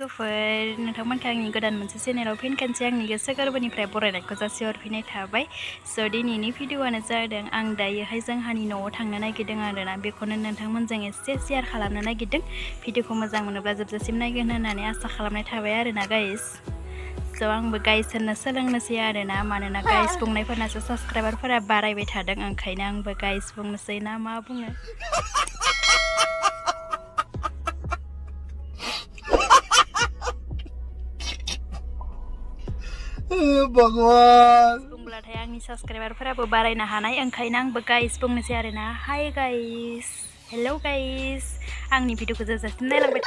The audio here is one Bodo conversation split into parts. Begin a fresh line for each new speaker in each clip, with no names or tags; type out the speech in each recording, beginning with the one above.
लोगोफोर नोंथांमोनखौ आंनि गोदान मोनसे चेनेलाव फिन खनसे आंनि गोसो गोरबोनिफ्राय बरायनायखौ जासिहरफिननाय थाबाय। स' दिनैनि भिडिअ'आनो जादों आं दायोहाय जोंहानि न'आव थांनो नागिरदों आरोना, बेखौनो नोंथांमोनजों एसे शेयार खालामनो नागिरदों। भिडिअ'खौ मोजां मोनोब्ला जोबजासिम नायगोन होननानै आसा खालामनाय थाबाय आरोना गाइस। स' आंबो गाइस होननो सोलोंनोसै आरोना, मानोना गाइस बुंनायफोरनासो साबस्क्राइबारफोरा बारायबाय थादों, ओंखायनो आंबो गाइस बुंनोसै ना मा बुङो।
भगवान
बुंब्लाथाय आंनि साबस्क्राइबारफोराबो बारायनो हानाय, ओंखायनो आंबो गाइस बुंनोसै आरोना। हाय गाइस, हेलौ गाइस, आंनि भिडिअ'खौ जोबजासिम नायलांबाय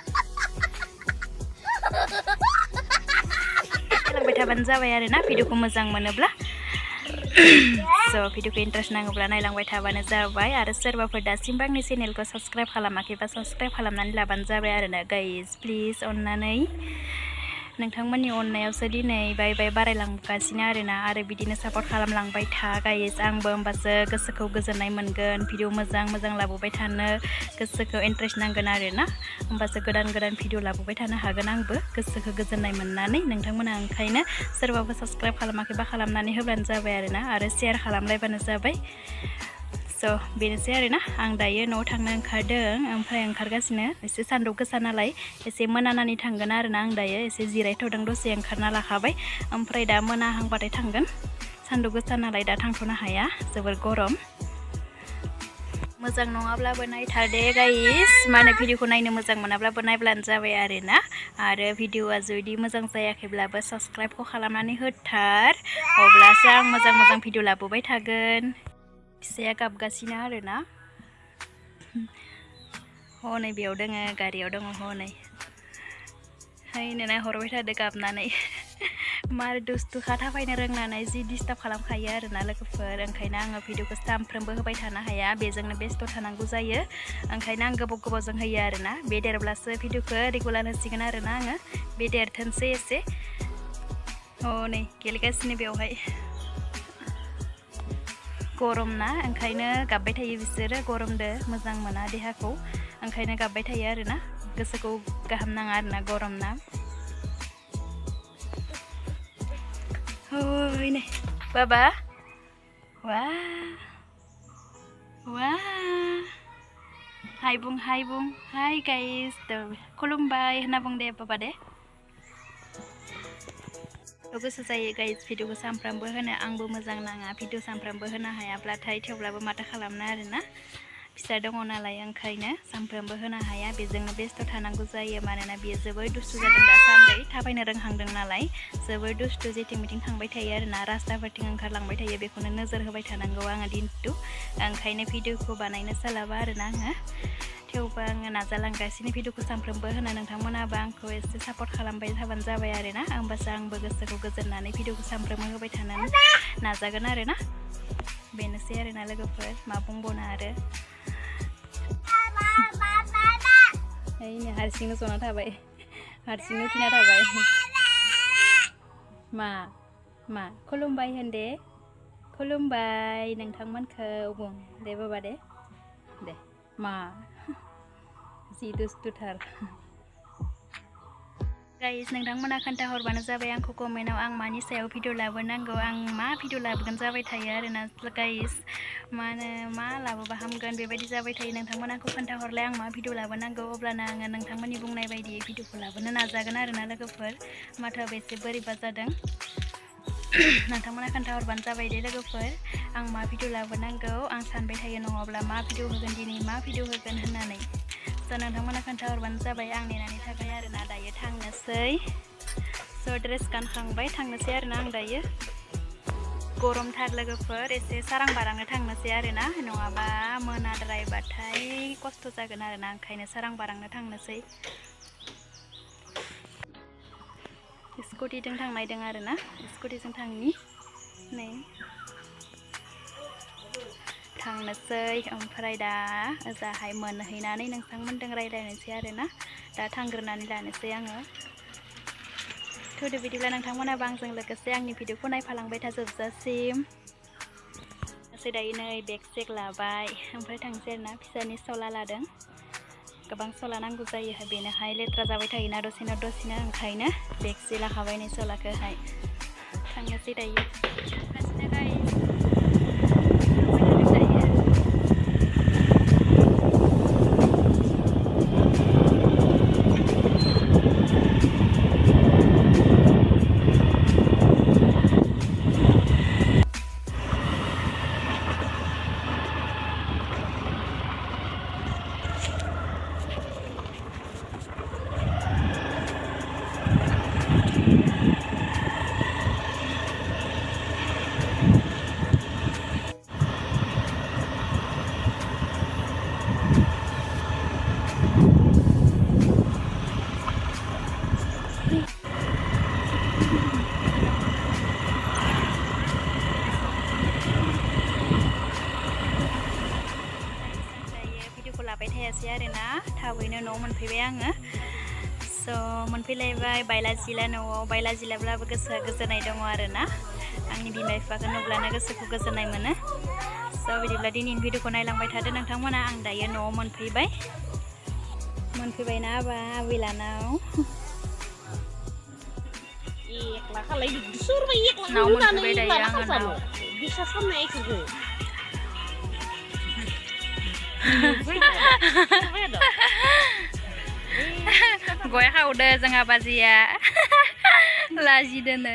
थाबानो जाबाय आरोना, भिडिअ'खौ मोजां मोनोब्ला। स' भिडिअ'खौ इन्टारेस्ट नाङोब्ला नायलांबाय थाबानो जाबाय, आरो सोरबाफोर दासिमबो आंनि चेनेलखौ साबस्क्राइब खालामाखैबा साबस्क्राइब खालामनानै लाबानो जाबाय आरोना गाइस। प्लिज अननानै नोंथांमोननि अननायावसो दिनै बाय बारायलांगासिनो आरोना, आरो बिदिनो सापर्ट खालामलांबाय था गाइस। आंबो होमबासो गोसोखौ गोजोननाय मोनगोन, भिडिअ मोजां लाबोबाय थानो गोसोखौ इन्टारेस्ट नांगोन आरोना, होमबासो गोदान भिडिअ लाबोबाय थानो हागोन आंबो गोसोखौ गोजोननाय मोननानै। नोंथांमोना ओंखायनो सोरबाबो साबस्क्राइब खालामाखैबा खालामनानै होब्लानो जाबाय आरोना, आरो शेयार खालामलायबानो जाबाय। स' बेनोसै आरोना, आं दायो न'आव थांनो ओंखारदों, ओमफ्राय ओंखारगासिनो एसे सान्दुं गोसा नालाय एसे मोनानानै थांगोन आरोना। आं दायो एसे जिरायथ'दों, दसे ओंखारना लाखाबाय, ओमफ्राय दा मोनाहांबाथाय थांगोन। सान्दुं गोसा नालाय दा थांथ'नो हाया, जोबोर गरम। मोजां नङाब्लाबो नायथार दे गाइस, माने भिडिअ'खौ नायनो मोजां मोनाब्लाबो नायब्लानो जाबाय आरोना। आरो भिडिअ'आ जुदि मोजां जायाखैब्लाबो साबस्क्राइबखौ खालामनानै होथार, अब्लासो आं मोजां भिडिअ लाबोबाय थागोन। फिसाया गाबगासिनो आरोना, हनै बेयाव दङ, गारियाव दङ, हनै नायहरबाय थादो गाबनानै। मार दुस्थुखा, थाबायनो रोंनानै जि डिस्टार्ब खालामखायो आरोना लोगोफोर, ओंखायनो आङो भिडिअ'खौ सानफ्रोमबो होबाय थानो हाया, बेजोंनो बेस्थ' थानांगौ जायो, ओंखायनो आं गोबावजों होयो आरोना। बे देरब्लासो भिडिअ'खौ रेगुलार होसिगोन आरोना आङो, बे देरथोंसै एसे। हनै गेलेगासिनो बेवहाय, गरम ना, ओंखायनो गाबबाय थायो बिसोरो, गरमदो मोजां मोना देहाखौ, ओंखायनो गाबबाय थायो आरोना, गोसोखौ गाहाम नाङा आरोना, गरम ना। नै बाबा, वा हाय बुं, हाय गाइस, खुलुमबाय होनना बुं दे बाबा दे। गोसो जायो गाइस भिडिअ'खौ सानफ्रामबो होनो, आंबो मोजां नाङा भिडिअ सानफ्रामबो होनो हायाब्लाथाय, थेवब्लाबो माथो खालामनो आरोना, फिसा दङ नालाय ओंखायनो सानफ्रामबो होनो हाया, बेजोंनो बेस्थ' थानांगौ जायो। मानोना बियो जोबोर दुस्थु जादों दासान्दि, थाबायनो रोंहांदों नालाय जोबोर दुस्थु, जेथिं मिथिं थांबाय थायो आरोना, रास्ताफोरथिं ओंखारलांबाय थायो, बेखौनो नोजोर होबाय थानांगौ आङो दिनथु, ओंखायनो भिडिअ'खौ बानायनो सोलाबा आरोना आङो। थेवबो आङो नाजालांगासिनो भिडिअ'खौ सानफ्रोमबो होनो, नोंथांमोनाबो आंखौ एसे सापर्ट खालामबाय थाबानो जाबाय आरोना, होमबासो आंबो गोसोखौ गोजोननानै भिडिअ'खौ सानफ्रोमबो होबाय थानो नाजागोन आरोना। बेनोसै आरोना लोगोफोर, मा बुंबावनो आरो। हारसिंनो जना थाबाय, हारसिंनो उथिना थाबाय। मा खुलुमबाय होन दे, खुलुमबाय नोंथांमोनखौ बुं दे बाबा दे, मा जि दुस्थुथार। गाइस नोंथांमोना खोन्थाहरबानो जाबाय आंखौ कमेन्टआव, आं मानि सायाव भिडिअ लाबोनांगौ, आं मा भिडिअ लाबोगोन जाबाय थायो आरोना गाइस, मा लाबोबा हामगोन बेबायदि जाबाय थायो। नोंथांमोना आंखौ खोन्थाहरलाय आं मा भिडिअ लाबोनांगौ, अब्लानो आङो नोंथांमोननि बुंनाय बायदियै भिडिअखौ लाबोनो नाजागोन आरोना लोगोफोर। माथोआबो एसे बोरैबा जादों, नोंथांमोना खोन्थाहरबानो जाबाय दे लोगोफोर, आं मा भिडिअ लाबोनांगौ, आं सानबाय थायो नङाब्ला मा भिडिअ होगोन, दिनै मा भिडिअ होगोन होननानै। स' नोंथांमोना खोन्थाहरबानो जाबाय, आं नेनानै थागोन आरोना। दायो थांनोसै, स' ड्रेस गानखांबाय थांनोसै आरोना आं दायो। गरमथार लोगोफोर, एसे सारां बारांनो थांनोसै आरोना, नङाबा मोनाद्रायबाथाय खस्थ' जागोन आरोना, ओंखायनो सारां बारांनो थांनोसै। स्कुटिजों थांनायदों आरोना, स्कुटिजों नै थांनोसै, ओमफ्राय दा ओजाहाय मोनहैनानै नोंथांमोनजों रायज्लायनोसै आरोना। दा थांग्रोनानै लानोसै आङो। थुदो बिदिब्ला नोंथांमोनाबो आंजों लोगोसे आंनि भिडिअखौ नायफालांबाय था जोबजासिम। दायो नै बेग सेग लाबाय, ओमफ्राय थांसै आरोना, फिसानि सला लादों, गोबां सला नांगौ जायो बेनोहाय लेथ्रा जाबाय थायोना दसेनो ओंखायनो बेगसे लाखाबाय नै सलाखौहाय थांनोसै दायो गासिनो गाइस थायासै आरोना थाबैनो न'आव मोनफैबाय आङो स' मोनफैलायबाय बायला जिला न'आव बायला जिलाब्लाबो गोसोआ गोजोननाय दङ आरोना आंनि बिमा बिफाखौ नुब्लानो गोसोखौ गोजोननाय मोनो स' बिदिब्ला दिनैनि भिडिअखौ नायलांबाय थादो नोंथांमोना आं दायो न'आव मोनफैबायना आबा आबैलानाव नाव मोनफैबाय दायो आङो नाव गय खावदो जोंहा बाजिया लाजिदोनो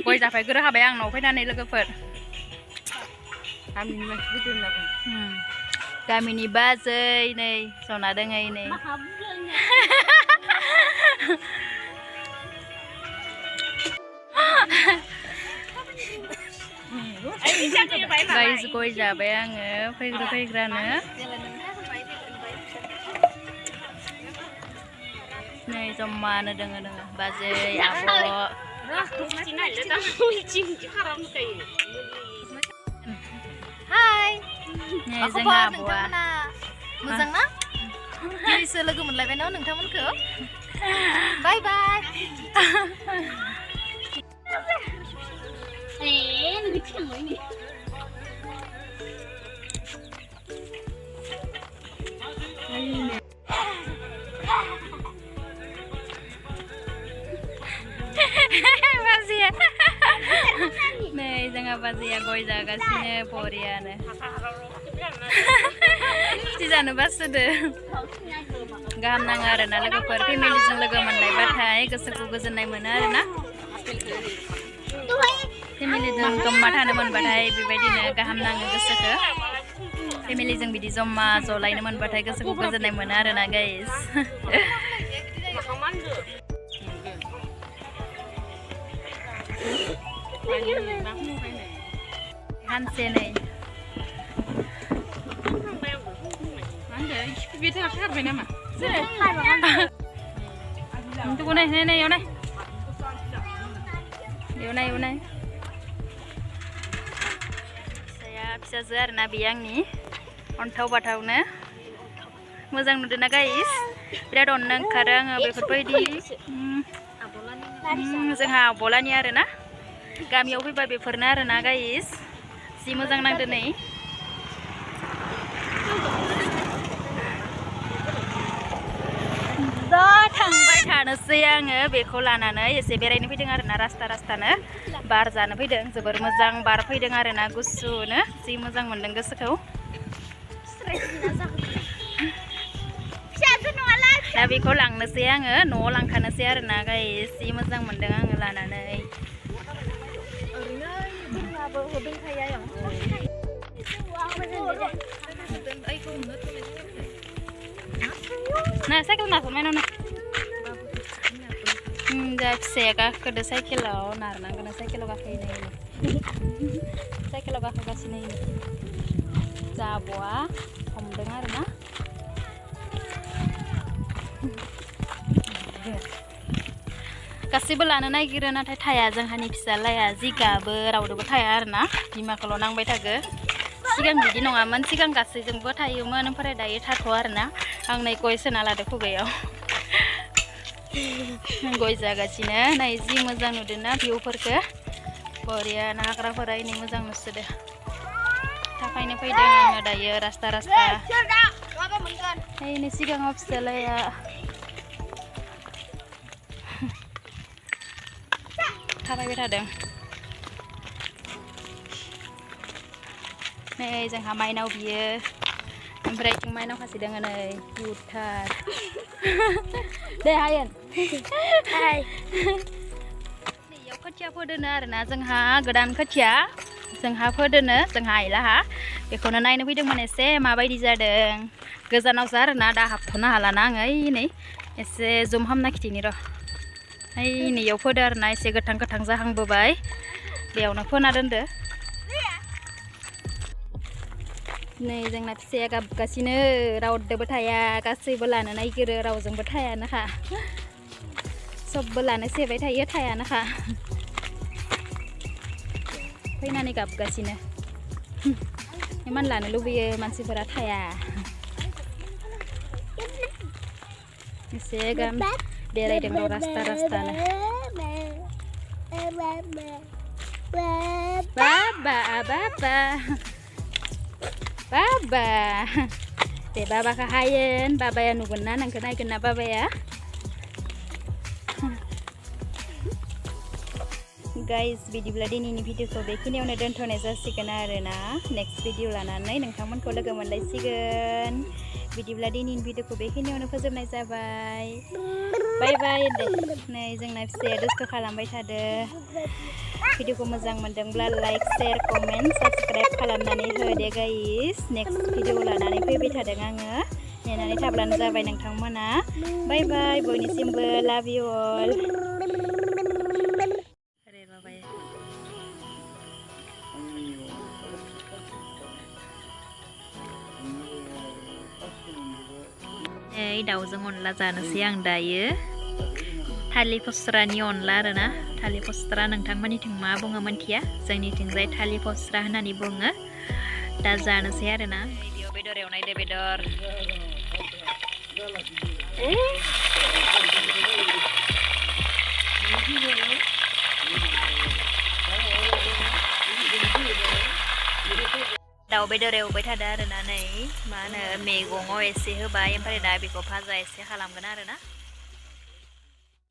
गय जाफैग्रो हाबाय आं न'आव फैनानै लोगोफोर गामिनि बाजै नै जना दोङो नै गाइस गय जाबाय आङो फैग्रानो नै जमानो दोङो बाजै आब' हाय नै जोंहा आब'आ मोजां ना दिनैसो लोगो मोनलायबाय ना नोंथांमोनखौ बाय बाय बाजिया नै जोंहा बाजिया गय जागासिनो बरियानो खुसि जानो बासोदो गाहाम नाङो आरोना लोगोफोर फेमिलिजों लोगो मोनलायबाथाय गोसोखौ गोजोननाय मोनो आरोना फेमिलिजों जमा थानो मोनबाथाय बेबायदिनो गाहाम नाङो गोसोखौ फेमिलिजों बिदि जमा जलायनो मोनबाथाय गोसोखौ गोजोननाय मोनो आरोना गाइस हानसे नै एवनाय फिसाजो आरोना बेयो आंनि अन्थाव बाथावनो मोजां नुदोंना गाइस बिराद अननो ओंखारो आङो बेफोरबायदि जोंहा आब'लानि आरोना गामियाव फैबा बेफोरनो आरोना गाइस जि मोजां नांदो नै दा थांबाय थानोसै आङो बेखौ लानानै एसे बेरायनो फैदों आरोना रास्तानो बार जानो फैदों जोबोर मोजां बार फैदों आरोना गुसुनो जि मोजां मोनदों गोसोखौ दा बेखौ लांनोसै आङो न'आव लांखानोसै आरोना गाइस जि मोजां मोनदों आङो लानानै nah cycle nak main mana dah saya kah ke the cycle lah narna kena cycle kah ini cycle kah ke sini Jabwa om dengar na गासिबो लानो नागिरो नाथाय थाया जोंहानि फिसालाया जिगाबो रावदोबो थाया आरोना बिमाखौल' नांबाय थागो सिगां बिदि नङामोन सिगां गासैजोंबो थायोमोन ओमफ्राय दायो थाथ' आरोना आं नै गय सोना लादो खुगायाव गय जागासिनो नै जि मोजां नुदोंना भिउफोरखौ बरियानो हाग्राफोरा इनै मोजां नुसोदो थाखायनो फैदों आङो दायो रास्ता नै सिगाङाव फिसालाया थाबायबाय थादों नै जोंहा माइनाव बियो ओमफ्राय जों माइनाव खासि दङ नै किउटथार दे हायेन नैयाव खोथिया फोदोनो आरोना जोंहा गोदान खोथिया जोंहा फोदोनो जोंहा आइलाहा बेखौनो नायनो फैदोंमोन एसे माबायदि जादों गोजानावसो आरोना दा हाबथ'नो हालाना आङो ओइ नै एसे जुम हामना खिथिनि र' ओइ नैयाव फोदो आरोना एसे गोथां गोथां जाहांबोबाय बेयावनो फोना दोनदो नै जोंना फिसाया गाबगासिनो रावदोबो थाया गासैबो लानो नागिरो रावजोंबो थायानोखा सबबो लानो सेबाय थायो थायानोखा फैनानै गाबगासिनो इमान लानो लुबैयो मानसिफोरा थाया एसे गाम बेरायदों र' रास्ता रास्तानो बाबा बाबा बाबा दे बाबाखौ हायेन बाबाया नुगोन ना नोंखौ नायगोन ना बाबाया गाइस बिदिब्ला दिनैनि भिडिअखौ बेखिनियावनो दोनथ'नाय जासिगोन आरोना नेक्स्ट भिडिअ लानानै नोंथांमोनखौ लोगो मोनलायसिगोन बिदिब्ला दिनैनि भिडिअखौ बेखिनियावनो फोजोबनाय जाबाय बाय बाय दे नै जोंना फिसाया दुस्थ' खालामबाय थादो भिडिअखौ मोजां मोनदोंब्ला लाइक शेयार कमेन्ट साबस्क्राइब खालामनानै हो दे गाइस नेक्स्ट भिडिअ लानानै फैबाय थादों आङो नेनानै थाब्लानो जाबाय नोंथांमोना बाय बाय बयनिसिमबो लाभ इउ अल नै दाउजों अनला जानोसै आं दायो थालिर फस्रानि अनला आरोना थालिर फस्रा नोंथांमोननिथिं मा बुङो मोनथिया जोंनिथिंजाय थालिर फस्रा होननानै बुङो दा जानोसै आरोना बेदर एवनाय दे बेदर दाउ बेदर एवबाय थादों आरोना नै मा होनो मैगङाव एसे होबाय ओमफ्राय दा बेखौ भाजा एसे खालामगोन आरोना